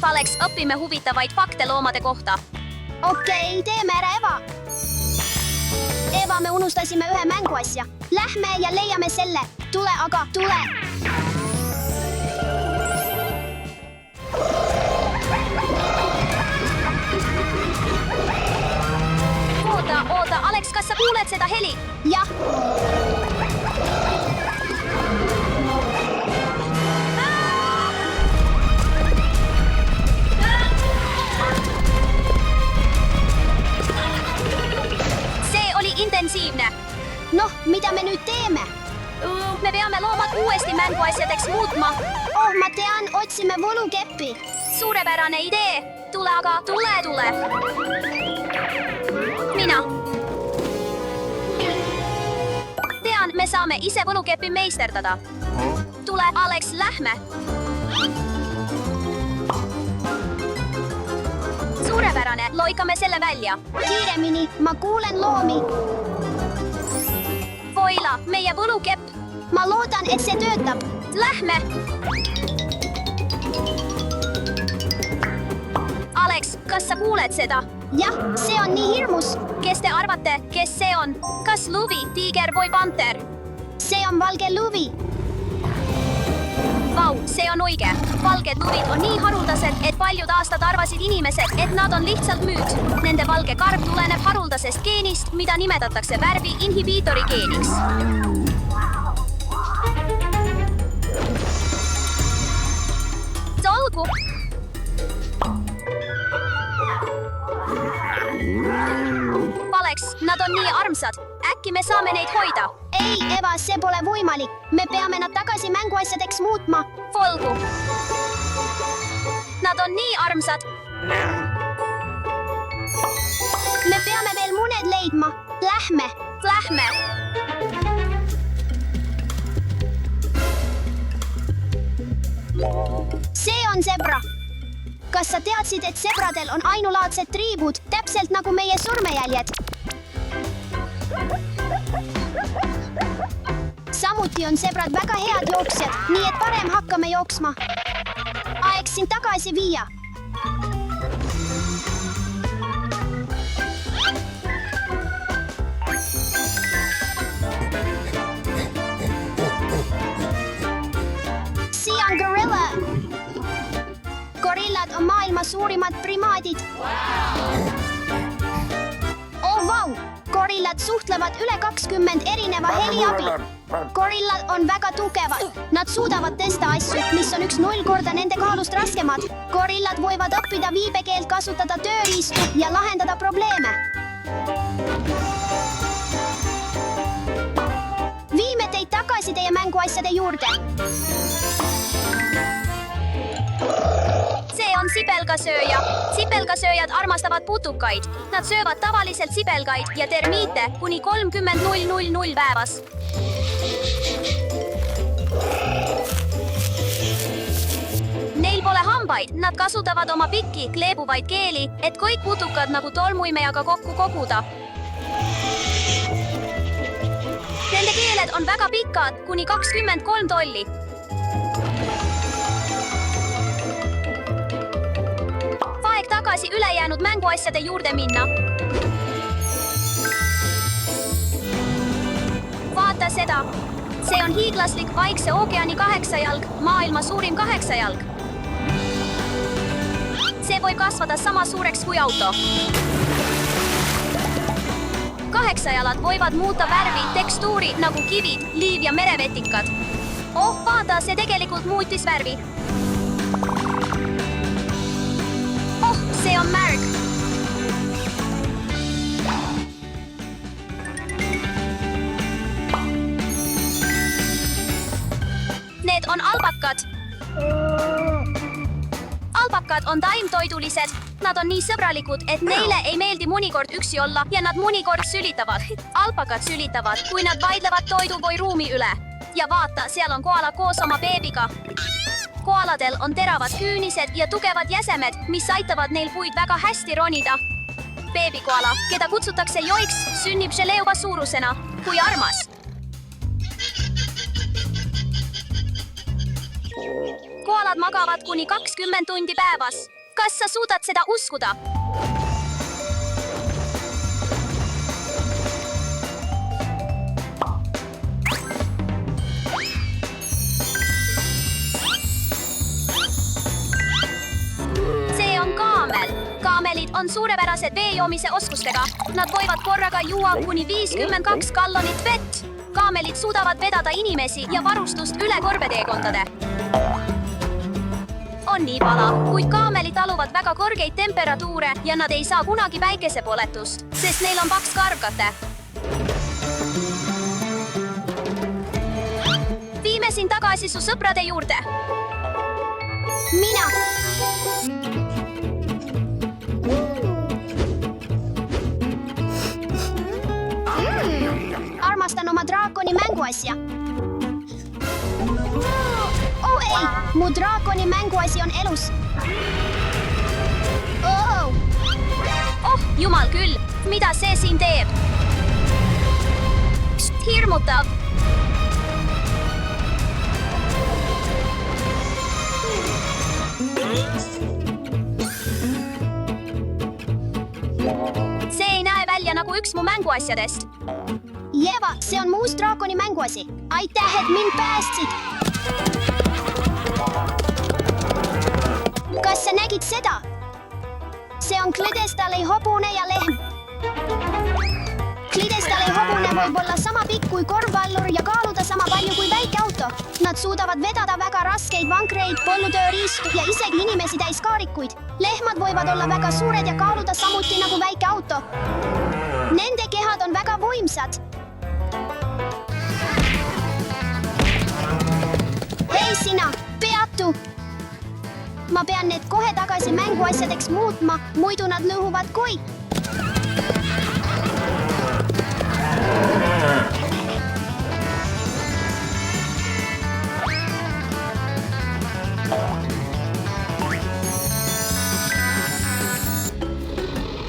Faleks õpime huvitavaid fakte loomade kohta. Okei, teeme ära, Eva. Eva, me unustasime ühe mänguasja. Lähme ja leiame selle. Tule, aga tule. Oota, Alex, kas sa kuuled seda heli? Jah. See oli intensiivne. Noh, mida me nüüd teeme? Me peame loomad uuesti mänguasjadeks muutma. Oh, ma tean, otsime volukeppi. Suurepärane idee. Tule aga, tule. Mina. Tean, me saame ise võlukepi meisterdada. Tule, Alex, lähme. Suurepärane, loikame selle välja. Kiiremini, ma kuulen loomi. Voila, meie võlukepp. Ma loodan, et see töötab. Lähme. Alex, kas sa kuuled seda? Jah, see on nii hirmus. Kes te arvate, kes see on? Kas luvi, tiiger või panter? See on valge luvi. Vau, see on õige. Valged luvid on nii haruldased, et paljud aastad arvasid inimesed, et nad on lihtsalt müüt. Nende valge karv tuleneb haruldasest geenist, mida nimetatakse värvi inhibiitori geeniks. Olgu. Alex, nad on nii armsad. Äkki me saame neid hoida? Ei, Eva, see pole võimalik. Me peame nad tagasi mänguasjadeks muutma. Olgu. Nad on nii armsad. Me peame veel muned leidma. Lähme. See on zebra. Kas sa teadsid, et zebradel on ainulaadsed triibud, täpselt nagu meie sormejäljed? Samuti on zebrad väga head jooksjad, nii et parem hakkame jooksma. Aeg sind tagasi viia. Siia on gorilla. Gorillad on maailma suurimad primaadid. Oh, vau! Gorillad suhtlevad üle 20 erineva heli abil. Gorillad on väga tugevad. Nad suudavad tõsta asju, mis on 1-0 korda nende kaalust raskemad. Gorillad võivad õppida viipekeelt, kasutada tööriistu ja lahendada probleeme. Viime teid tagasi teie mänguasjade juurde. See on sibelgasööja. Sibelgasööjad armastavad putukaid. Nad söövad tavaliselt sibelgaid ja termiite kuni 30,000 päevas. Neil pole hambaid. Nad kasutavad oma pikki, kleebuvaid keeli, et kõik putukad nagu tolmuimejaga kokku koguda. Nende keeled on väga pikad, kuni 23 tolli. Aeg tagasi ülejäänud mänguasjade juurde minna. Vaata seda. See on hiiglaslik Vaikse ookeani 8-jalg, maailma suurim 8-jalg. See võib kasvada sama suureks kui auto. 8-jalad võivad muuta värvi, tekstuuri nagu kivid, liiv ja merevetikad. Oh, vaata, see tegelikult muutis värvi. Oh, see on märg. Need on albakad. Albakad on taimtoidulised. Nad on nii sõbralikud, et neile ei meeldi mõnikord üksi olla ja nad mõnikord sülitavad. Albakad sülitavad, kui nad vaidlevad toidu või ruumi üle. Ja vaata, seal on koala koos oma beebiga. Koaladel on teravad küünised ja tugevad jäsemed, mis aitavad neil puid väga hästi ronida. Beebikoala, keda kutsutakse joiks, sünnib želeeuba suurusena. Kui armas! Koalad magavad kuni 20 tundi päevas. Kas sa suudad seda uskuda? See on kaamel. Kaamelid on suurepärased veejoomise oskustega. Nad võivad korraga juua kuni 52 gallonit vett. Kaamelid suudavad vedada inimesi ja varustust üle korbeteekondade. On nii pala, kuid kaamelid taluvad väga kõrgeid temperatuure ja nad ei saa kunagi päikesepoletust, sest neil on paks karvkate. Viime sind tagasi su sõprade juurde. Mina. Armastan oma draakoni mänguasja. Oh ei, mu draakoni mänguasi on elus. Oh, Oh, jumal küll, mida see siin teeb? Hirmutav. See ei näe välja nagu üks mu mänguasjadest. Jeva, see on mu uus draakoni mänguasi. Aitäh, et mind päästsid. Kas sa nägid seda? See on Klidestali hobune ja lehm. Klidestali hobune võib olla sama pikk kui korvpallur ja kaaluda sama palju kui väike auto. Nad suudavad vedada väga raskeid vankreid, põllutööriistu ja isegi inimesi täis kaarikuid. Lehmad võivad olla väga suured ja kaaluda samuti nagu väike auto. Nende kehad on väga võimsad. Hei sina, peatu! Ma pean need kohe tagasi mänguasjadeks muutma, muidu nad lõhuvad kõik.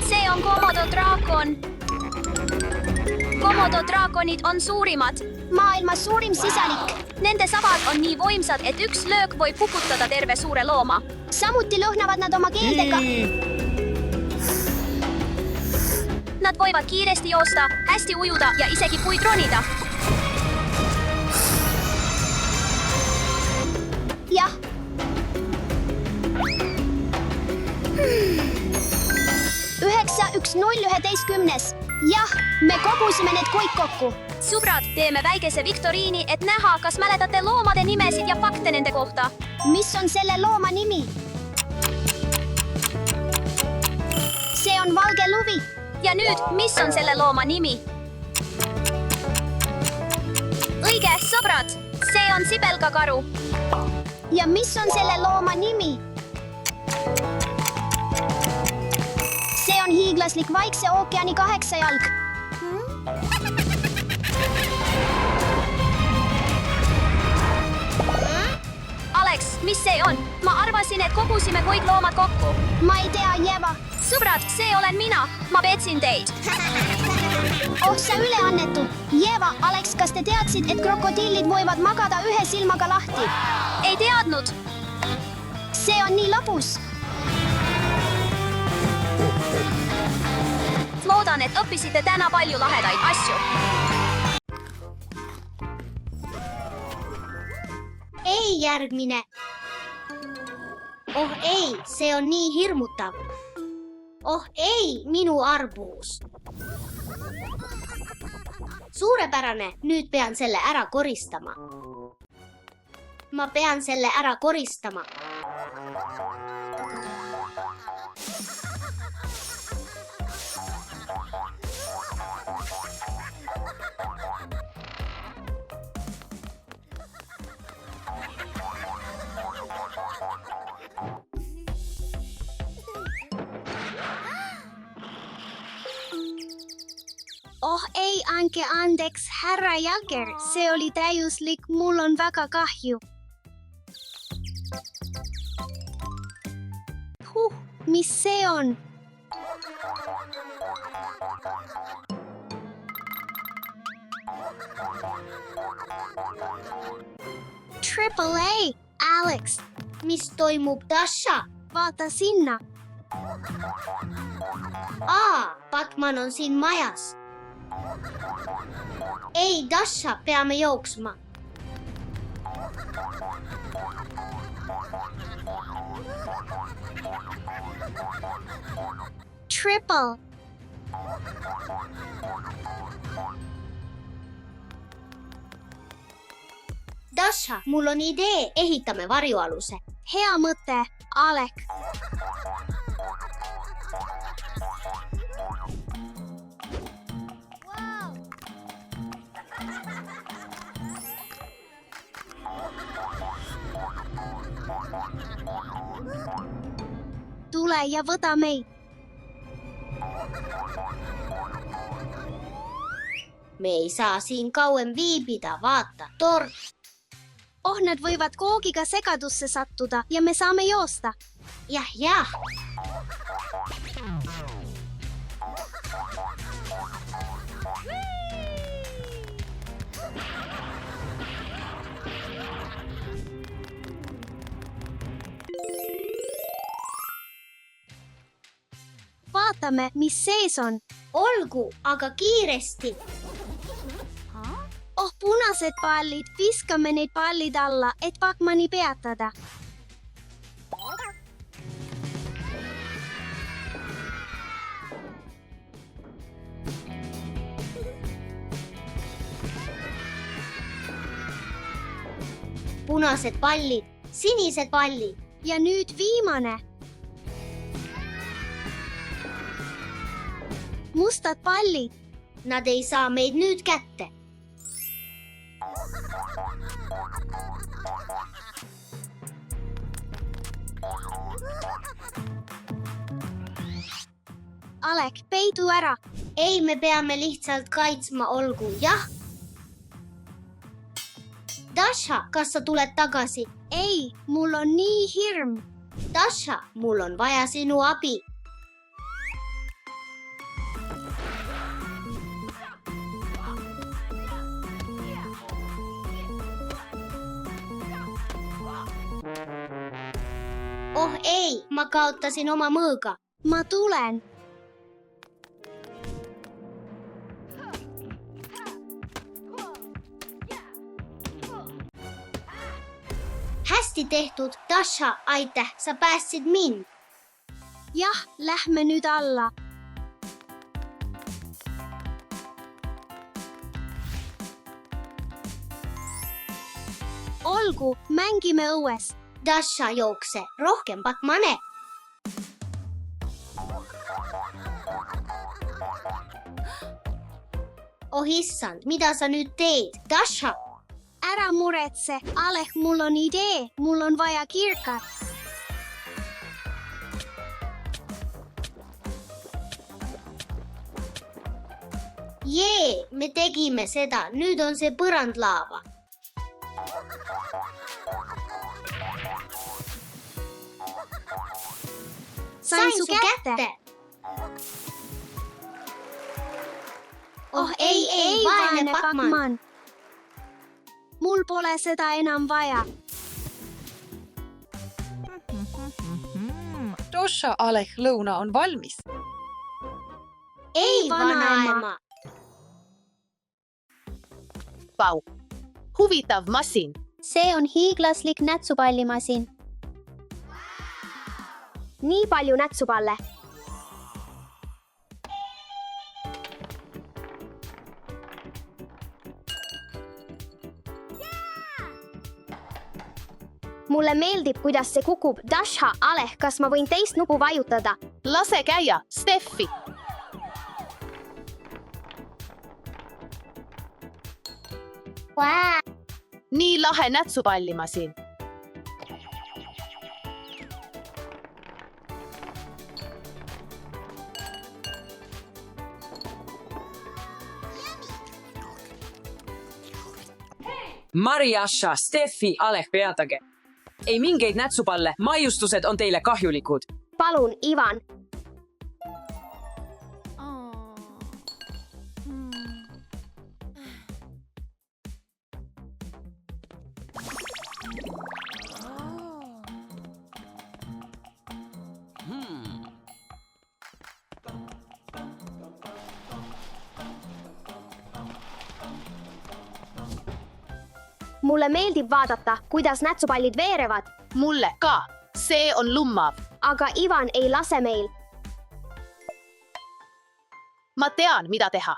See on Komodo draakon. Komodo draakonid on suurimad. Maailma suurim sisalik. Nende sabad on nii võimsad, et üks löök võib hukutada terve suure looma. Samuti lõhnavad nad oma keeldega. Nad võivad kiiresti joosta, hästi ujuda ja isegi puid ronida. Jah. Üheksa, 1, 0, 11. Jah, me kogusime need kõik kokku. Sõbrad, teeme väikese viktoriini, et näha, kas mäletate loomade nimesid ja fakte nende kohta. Mis on selle looma nimi? See on valge luvi. Ja nüüd, mis on selle looma nimi? Õige, sõbrad, see on sibelgakaru. Ja mis on selle looma nimi? See on hiiglaslik Vaikse ookeani 8 jalg. Alex, mis see on? Ma arvasin, et kogusime kõik loomad kokku. Ma ei tea, Jeva. Sõbrad, see olen mina. Ma petsin teid. Oh, sa üleannetu. Jeva, Alex, kas te teadsid, et krokodillid võivad magada ühe silmaga lahti? Ei teadnud. See on nii lõbus. Loodan, et õppisite täna palju lahedaid asju. Ei järgmine. Oh ei, see on nii hirmutav. Oh ei, minu arbuus. Suurepärane, nüüd pean selle ära koristama. Ma pean selle ära koristama. Oh ei, andke andeks, härra Jagger, see oli täiuslik, mul on väga kahju. Mis see on? Triple A, Alex, Mis toimub, Dasha? Vaata sinna. Batman on siin majas. Ei, Dasha, peame jooksma. Triple. Dasha, mul on idee, ehitame varjualuse. Hea mõte, Alek. Tule ja võta meid. Me ei saa siin kauem viibida, vaata, tord. Nad võivad koogiga segadusse sattuda ja me saame joosta. Jah. Vaatame, mis sees on. Olgu, aga kiiresti. Punased pallid, viskame neid pallid alla, et Batmani peatada. Punased pallid, sinised pallid. Ja nüüd viimane. Mustad pallid. Nad ei saa meid nüüd kätte. Alek, peidu ära. Ei, me peame lihtsalt kaitsma, olgu, jah. Dasha, kas sa tuled tagasi? Ei, mul on nii hirm. Dasha, mul on vaja sinu abi. Ei, ma kaotasin oma mõõga. Ma tulen. Hästi tehtud, Dasha, aitäh, sa päästsid mind. Jah, lähme nüüd alla. Olgu, mängime õues. Dasha, jookse, rohkem Batmane. Issand, mida sa nüüd teed, Dasha? Ära muretse, Alek, mul on idee, mul on vaja kirkat. Jee, me tegime seda, nüüd on see põrand laava. Sain su kätte. Ei, vaene Batman. Mul pole seda enam vaja. Dasha, Alek, lõuna on valmis. Ei, vanaema. Vau, huvitav masin. See on hiiglaslik nätsupallimasin. Nii palju nätsupalle. Mulle meeldib, kuidas see kukub. Dasha, Alek, kas ma võin teist nupu vajutada? Lase käia, Steffi. Nii lahe nätsupallimasin. Mariasha, Steffi, Alek, peatage. Ei mingeid nätsupalle, maiustused on teile kahjulikud. Palun, Ivan. mulle meeldib vaadata, kuidas nätsupallid veerevad, Mulle ka. See on lummav. aga Ivan ei lase meil. Ma tean, mida teha.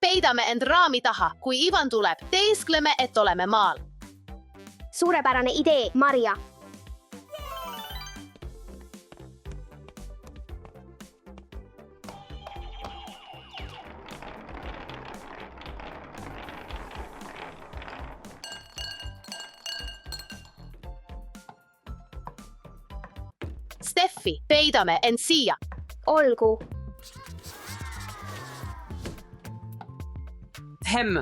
Peidame end raami taha, kui Ivan tuleb. Teeskleme, et oleme maal. Suurepärane idee, Maria. Steffi, peidame end siia. Olgu.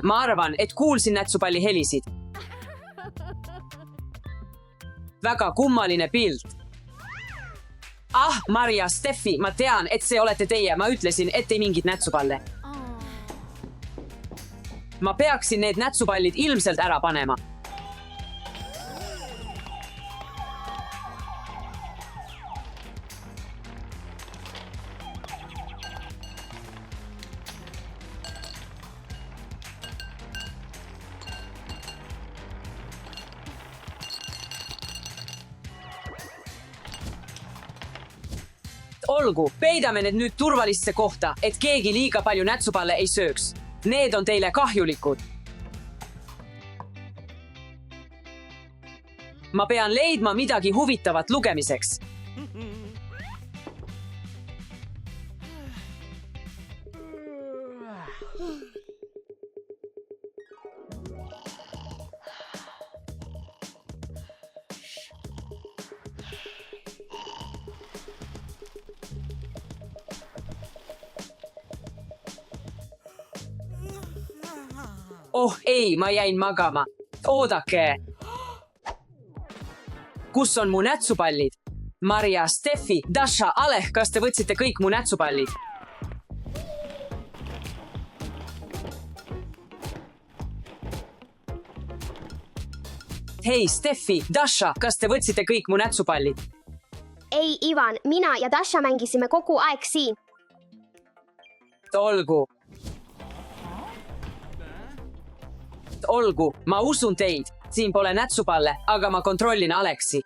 Ma arvan, et kuulsin nätsupalli helisid. Väga kummaline pilt. Maria, Steffi, ma tean, et see olete teie. Ma ütlesin, et ei mingit nätsupalle. Ma peaksin need nätsupallid ilmselt ära panema. Olgu, peidame need nüüd turvalisse kohta, et keegi liiga palju nätsupalle ei sööks. Need on teile kahjulikud. Ma pean leidma midagi huvitavat lugemiseks. Oh ei, ma jäin magama. Oodake. Kus on mu nätsupallid? Maria, Steffi, Dasha, Aleh, kas te võtsite kõik mu nätsupallid? Hei, Steffi, Dasha, kas te võtsite kõik mu nätsupallid? Ei, Ivan, mina ja Dasha mängisime kogu aeg siin. Olgu, ma usun teid. Siin pole nätsupalle, aga ma kontrollin Aleksi.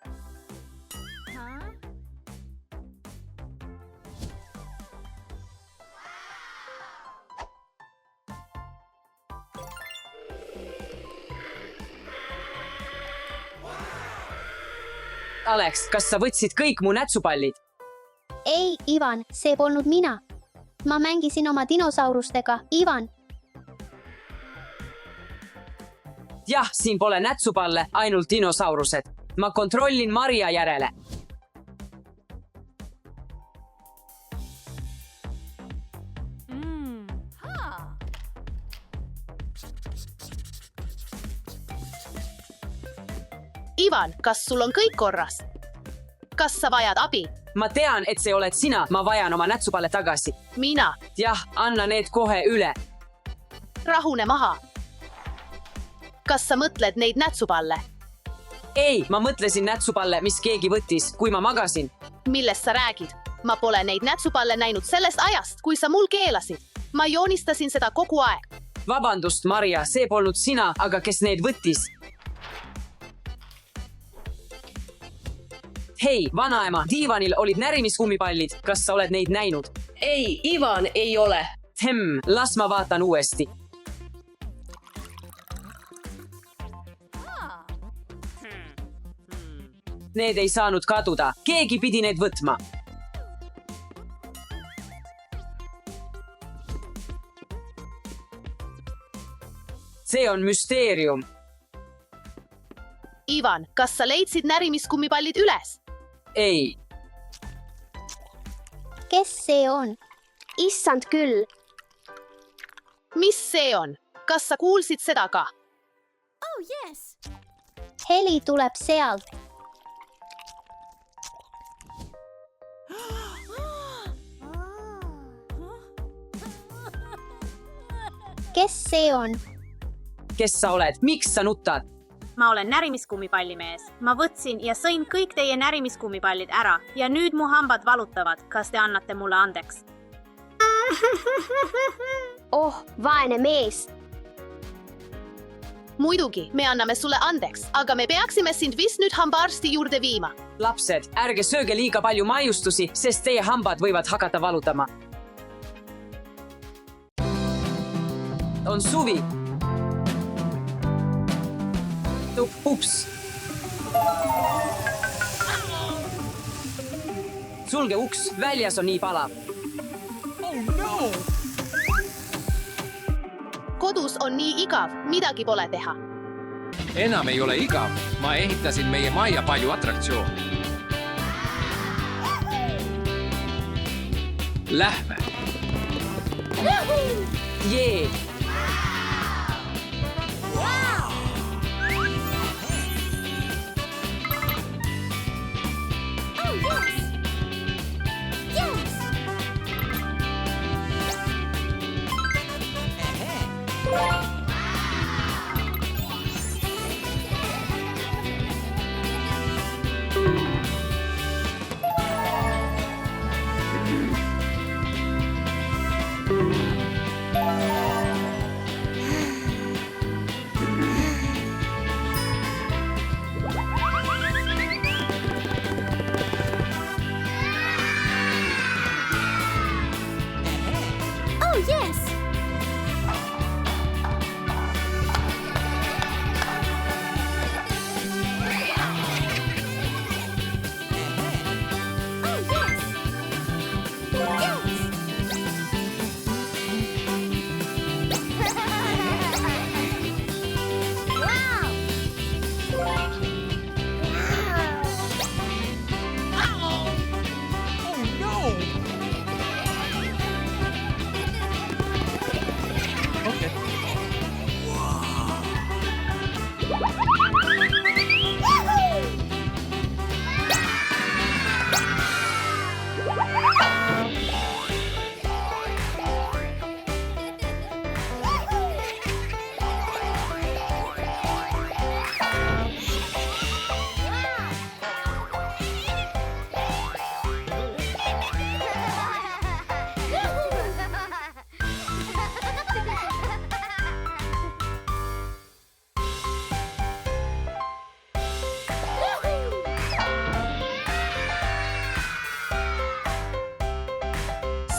Alex, kas sa võtsid kõik mu nätsupallid? Ei, Ivan, see polnud mina. Ma mängisin oma dinosaurustega, Ivan. Jah, siin pole nätsupalle, ainult dinosaurused. Ma kontrollin Maria järele. Ivan, kas sul on kõik korras? Kas sa vajad abi? Ma tean, et see oled sina. Ma vajan oma nätsupalle tagasi. Mina. Jah, anna need kohe üle. Rahune maha. Kas sa mõtled neid nätsupalle? Ei, ma mõtlesin nätsupalle, mis keegi võttis, kui ma magasin. Millest sa räägid? Ma pole neid nätsupalle näinud sellest ajast, kui sa mul keelasid. Ma joonistasin seda kogu aeg. Vabandust, Maria, see polnud sina, aga kes need võttis? Hei, vanaema, diivanil olid närimiskummipallid. Kas sa oled neid näinud? Ei, Ivan ei ole. Las ma vaatan uuesti. Need ei saanud kaduda. Keegi pidi need võtma. See on müsteerium. Ivan, kas sa leidsid närimiskummipallid üles? Ei. Kes see on? Issand küll. Mis see on? Kas sa kuulsid seda ka? Heli tuleb sealt. Kes see on? Kes sa oled? Miks sa nutad? Ma olen närimiskummipallimees. Ma võtsin ja sõin kõik teie närimiskummipallid ära ja nüüd mu hambad valutavad. Kas te annate mulle andeks? Oh, vaene mees. Muidugi, me anname sulle andeks, aga me peaksime sind vist nüüd hambaarsti juurde viima. Lapsed, ärge sööge liiga palju maiustusi, sest teie hambad võivad hakata valutama. On suvi. Ups. Sulge uks, väljas on nii palav. Kodus on nii igav, midagi pole teha. Enam ei ole igav. Ma ehitasin meie majja palju atraktsioone. Lähme. Jee!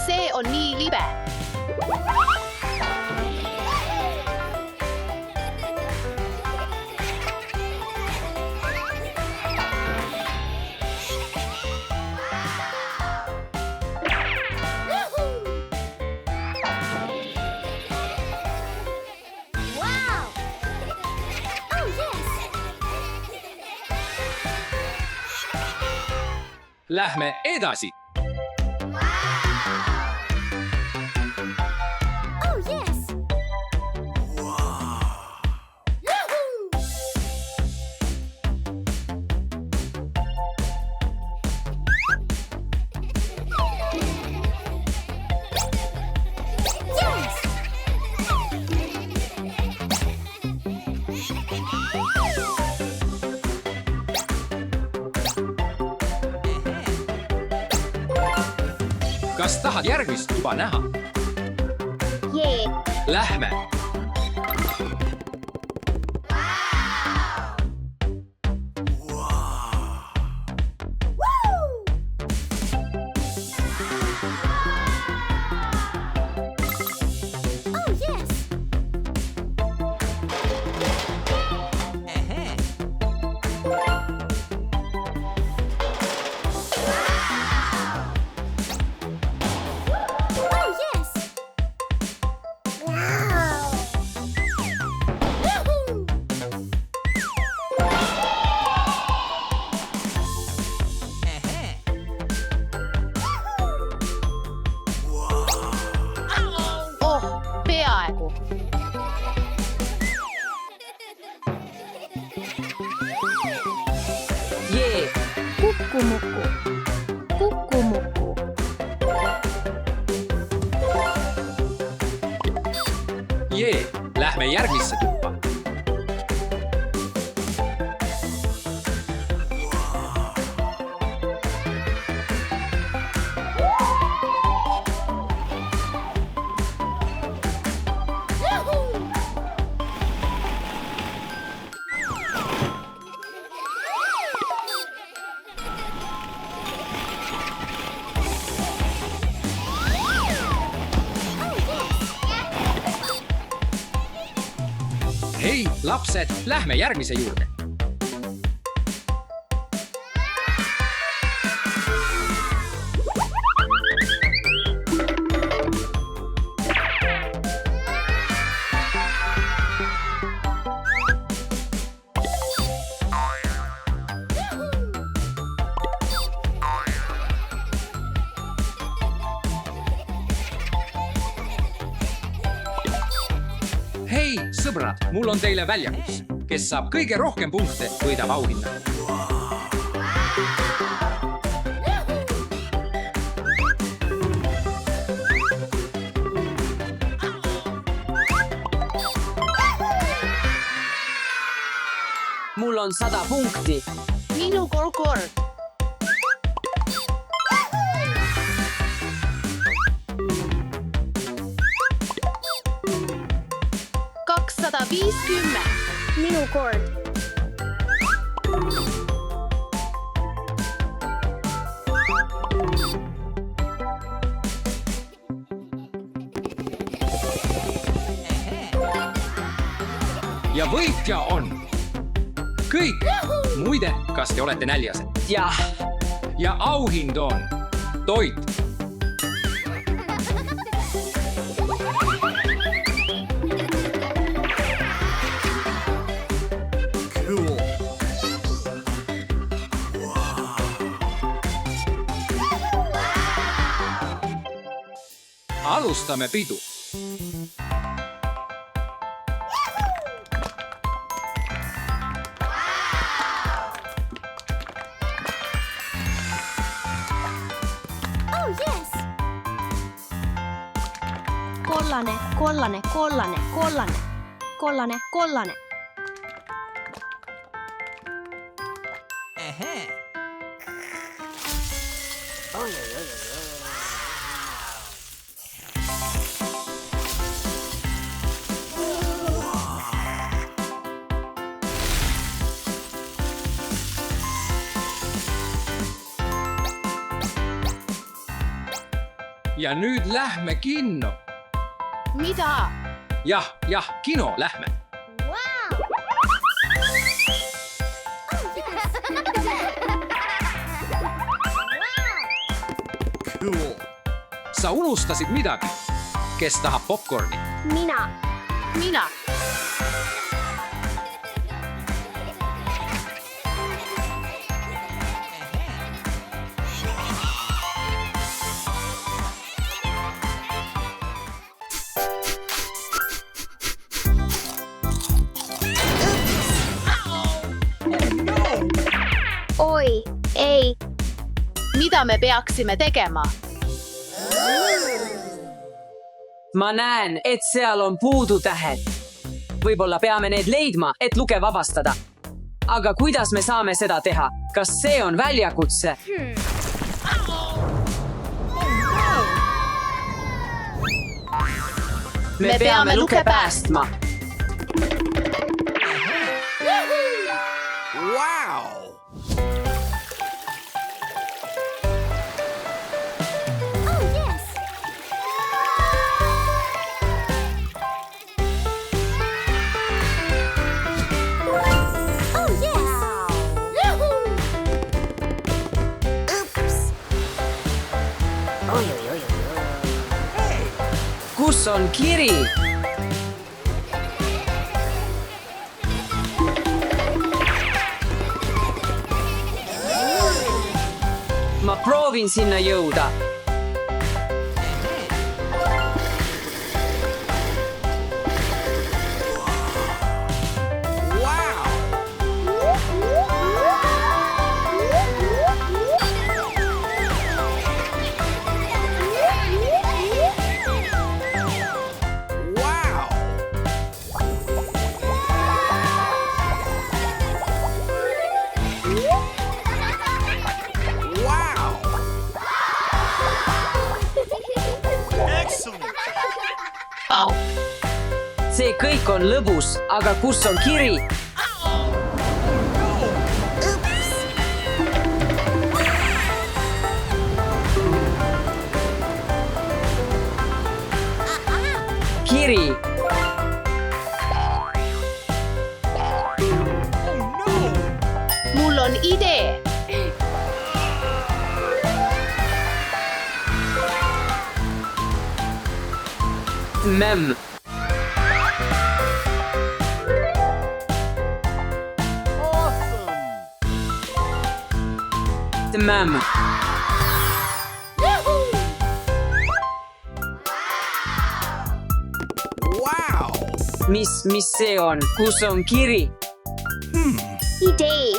See on nii libe. Lähme edasi. Kas tahad järgmist juba näha? Jee. Lähme. Peaaegu. Jee! Kukkumuku. Kukkumuku. Jee, lähme järgmisse tuppa. lapsed, lähme järgmise juurde. Hei, sõbrad, mul on teile väljakutse. Kes saab kõige rohkem punkte, võidab auhinna. Mul on 100 punkti. Minu kord. 250. Minu kord. Ja võitja on kõik. Muide, kas te olete näljased? Jah. Ja auhind on toit. Alustame pidu. Kollane, kollane, kollane, kollane, kollane, kollane. Ja nüüd lähme kinno. Mida? Jah, kino lähme. Sa unustasid midagi. Kes tahab popcorni? Mina. Oi, ei. Mida me peaksime tegema? Ma näen, et seal on puudutähed. Võib-olla peame need leidma, et luge vabastada. Aga kuidas me saame seda teha? Kas see on väljakutse? Me peame luge päästma. Kus on kiri? Ma proovin sinna jõuda. See kõik on lõbus, aga kus on kiri? Kiri. on idee. Mem. Mem. Mis see on? Kus on kiri? idee.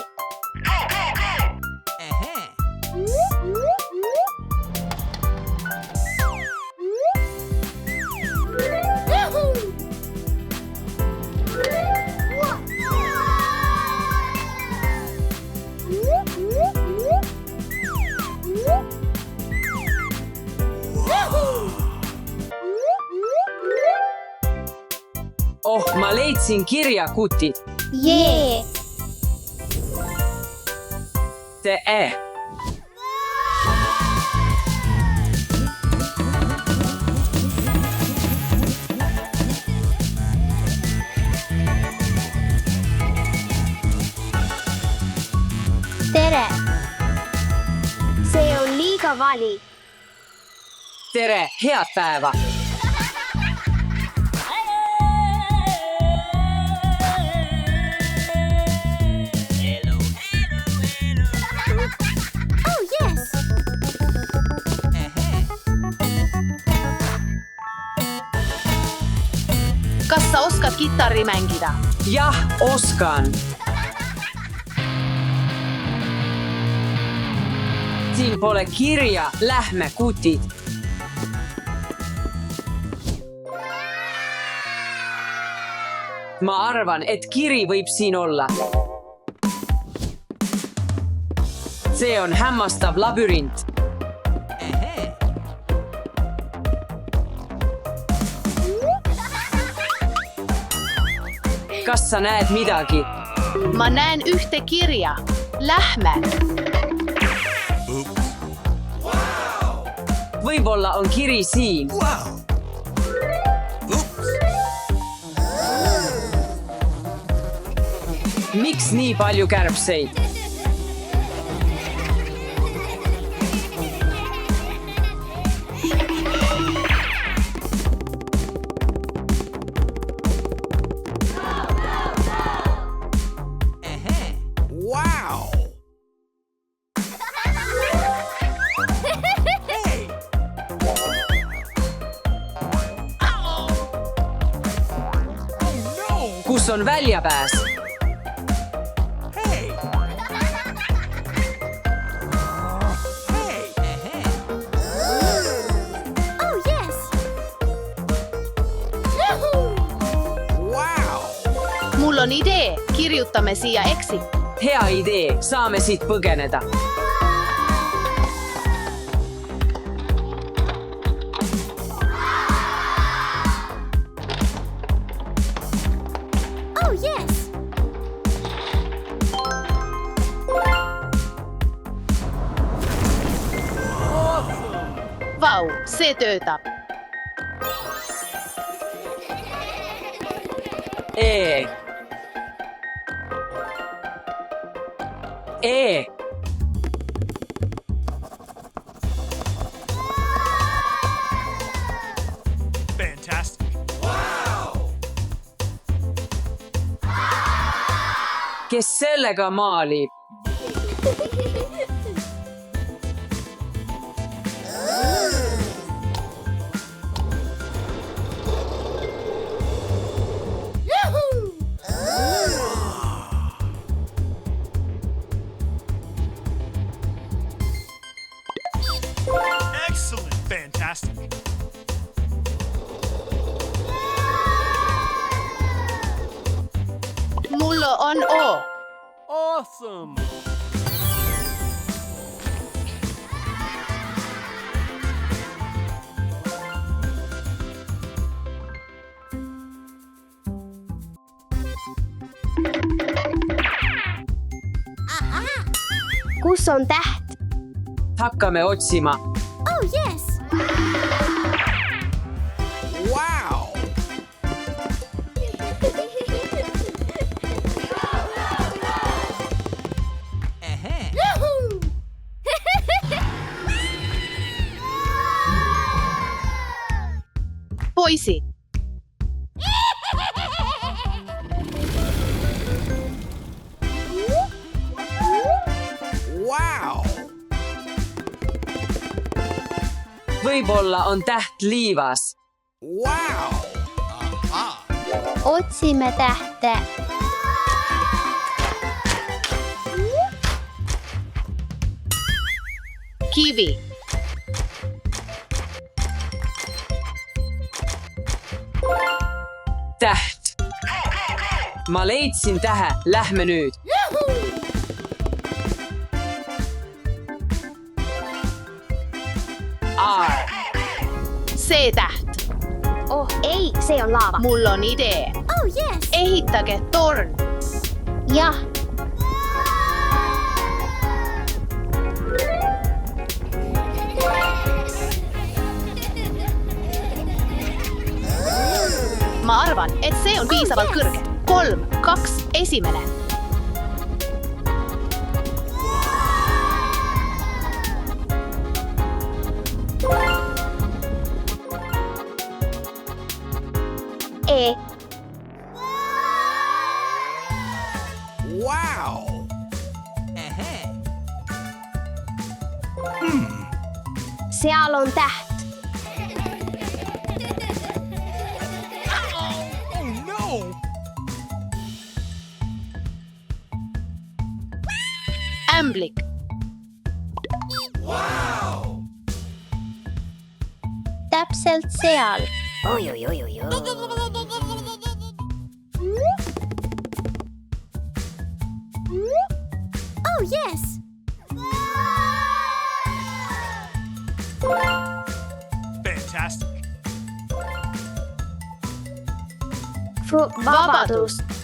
Oh, ma leidsin kirjakutid. Jee. Tee. tere. see on liiga vali. Tere, head päeva. Kas sa oskad kitarri mängida? Jah, oskan. Siin pole kirja, lähme kutid. Ma arvan, et kiri võib siin olla. See on hämmastav labürint. Kas sa näed midagi? Ma näen ühte kirja. Lähme. Võib-olla on kiri siin. Miks nii palju kärbseid? Kus on väljapääs? Mul on idee. Kirjutame siia exit. Hea idee, saame siit põgeneda. Vau, see töötab. E. Fantastic. Kes sellega maalib? Excellent. Fantastic. Mul on O. Awesome. kus on täht? Hakkame otsima. Oh yes! Wow! poisid. Wow! Võib-olla on täht liivas. Wow! Otsime tähte. Kivi. Täht. Ma leidsin tähe. Lähme nüüd. Aar. See täht. Oh ei, see on laava. Mul on idee. Oh yes! Ehitage torn. Jah, Ma arvan, et see on piisavalt kõrge. 3, 2, 1. E. Wow! Seal on täht. Oh no! Ämblik. täpselt seal. Oh yes! Fantastic. Vabadus.